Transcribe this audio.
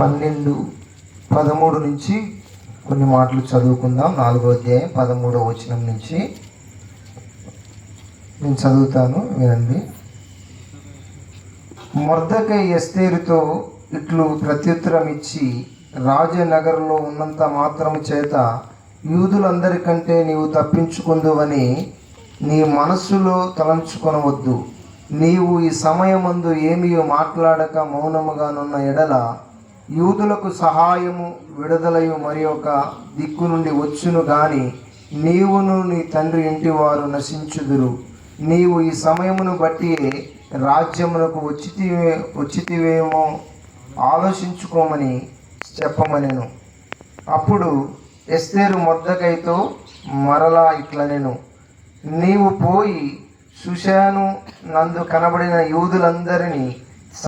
13 నుంచి కొన్ని మాటలు చదువుకుందాం. 4వ అధ్యాయం 13వ వచనం నుంచి నేను చదువుతాను, వినండి. మొర్దెకై ఎస్తేరుతో ఇట్లు ప్రత్యుత్తరం ఇచ్చి, రాజనగరంలో ఉన్నంత మాత్రము చేత యూదులందరికంటే నీవు తప్పించుకుందువని నీ మనస్సులో తలంచుకొనవద్దు. నీవు ఈ సమయమందు ఏమీ మాట్లాడక మౌనముగానున్న ఎడల యూదులకు సహాయము విడుదలయు మరి ఒక దిక్కు నుండి వచ్చును గాని నీవును నీ తండ్రి ఇంటి వారు నశించుదురు. నీవు ఈ సమయమును బట్టి రాజ్యమునకు వచ్చితివేమో ఆలోచించుకోమని చెప్పమనెను. అప్పుడు ఎస్తేరు మొర్దెకైతో మరలా ఇట్లనెను, నీవు పోయి షూషను నందు కనబడిన యూదులందరినీ